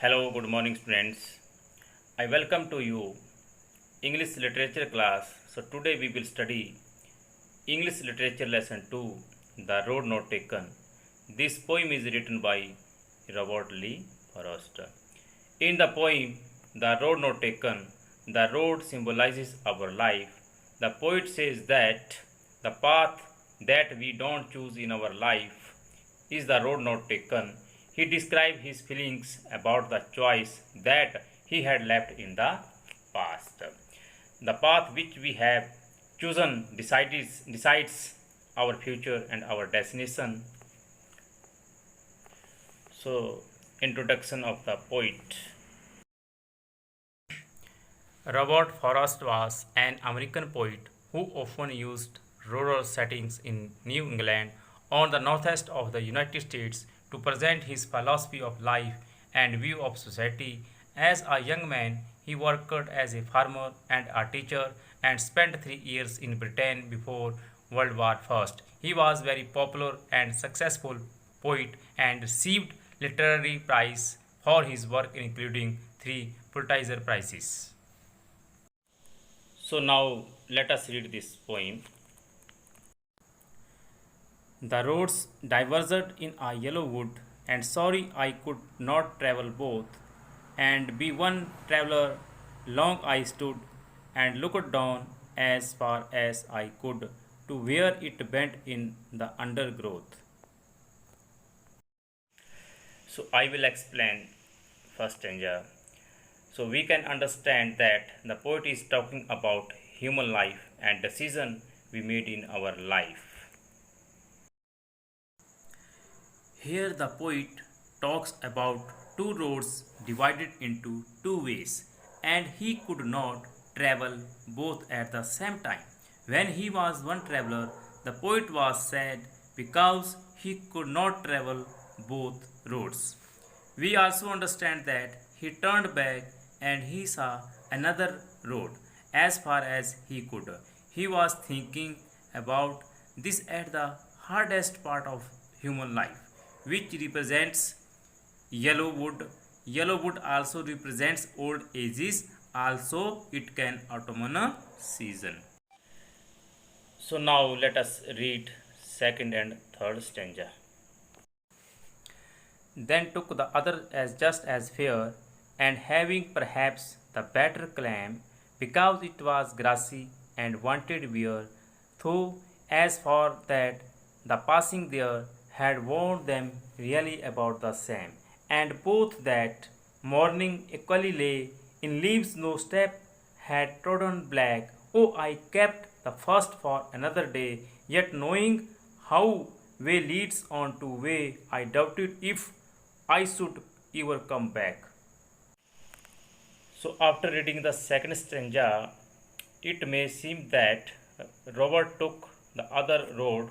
Hello, good morning, students. I welcome to you English literature class. So today we will study English literature lesson 2, The Road Not Taken. This poem is written by Robert Lee Frost. In the poem The Road Not Taken, the road symbolizes our life. The poet says that the path that we don't choose in our life is the road not taken. He described his feelings about the choice that he had left in the past. The path which we have chosen decides our future and our destination. So, introduction of the poet. Robert Frost was an American poet who often used rural settings in New England on the northeast of the United States to present his philosophy of life and view of society. As a young man, he worked as a farmer and a teacher and spent 3 years in Britain before World War I. He was very popular and successful poet and received literary prize for his work including 3 Pulitzer Prizes. So now let us read this poem. The roads diverged in a yellow wood, and sorry I could not travel both, and be one traveller. Long I stood and looked down as far as I could to where it bent in the undergrowth. So I will explain first stanza. So we can understand that the poet is talking about human life and decision we made in our life. Here the poet talks about two roads divided into two ways, and he could not travel both at the same time. When he was one traveler, the poet was sad because he could not travel both roads. We also understand that he turned back and he saw another road as far as he could. He was thinking about this at the hardest part of human life, which represents yellow wood. Yellow wood also represents old ages, also it can autumnal season. So now let us read second and third stanza. Then took the other as just as fair, and having perhaps the better claim, because it was grassy and wanted wear, though as for that the passing there had warned them really about the same, and both that morning equally lay in leaves no step had trodden black. Oh, I kept the first for another day, yet knowing how way leads on to way, I doubted if I should ever come back. So, after reading the second stanza, it may seem that Robert took the other road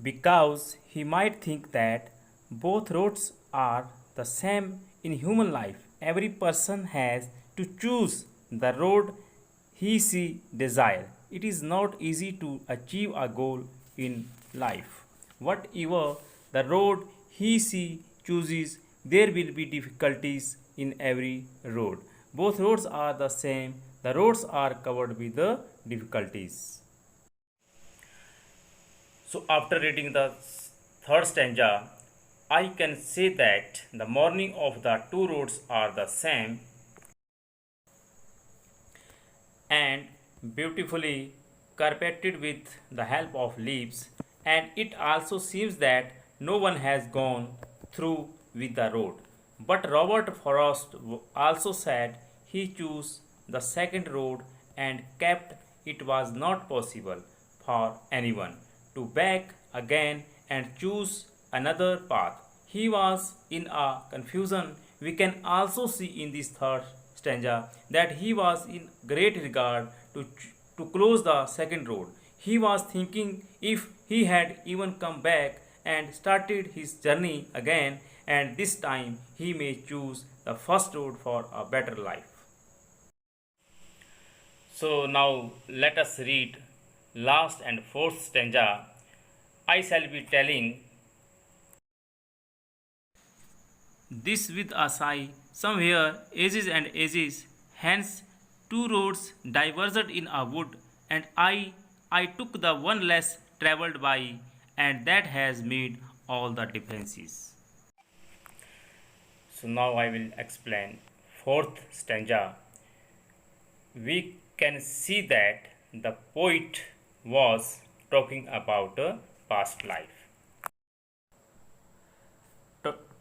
because he might think that both roads are the same in human life. Every person has to choose the road he see desire. It is not easy to achieve a goal in life. Whatever the road he see chooses, there will be difficulties in every road. Both roads are the same. The roads are covered with the difficulties. So after reading the third stanza, I can say that the morning of the two roads are the same and beautifully carpeted with the help of leaves, and it also seems that no one has gone through with the road. But Robert Frost also said he chose the second road and kept it was not possible for anyone to back again and choose another path. He was in a confusion. We can also see in this third stanza that he was in great regard to close the second road. He was thinking if he had even come back and started his journey again, and this time he may choose the first road for a better life. So now let us read last and fourth stanza. I shall be telling This with a sigh, somewhere ages and ages, hence two roads diverged in a wood, and I took the one less travelled by, and that has made all the differences. So now I will explain fourth stanza. We can see that the poet was talking about a past life.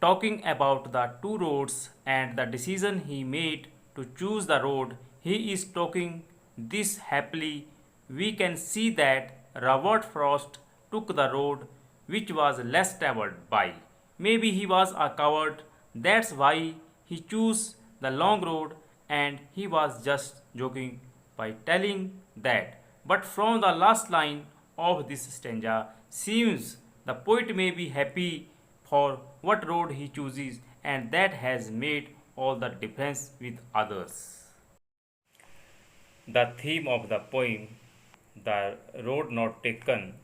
Talking about the two roads and the decision he made to choose the road, he is talking this happily. We can see that Robert Frost took the road which was less traveled by. Maybe he was a coward, that's why he chose the long road, and he was just joking by telling that. But from the last line of this stanza seems the poet may be happy for what road he chooses, and that has made all the difference with others. The theme of the poem, The Road Not Taken.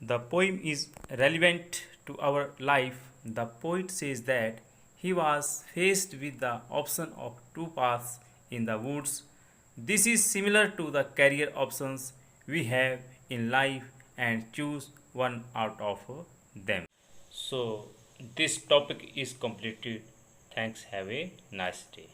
The poem is relevant to our life. The poet says that he was faced with the option of two paths in the woods. This is similar to the career options we have in life and choose one out of them. So, this topic is completed. Thanks. Have a nice day.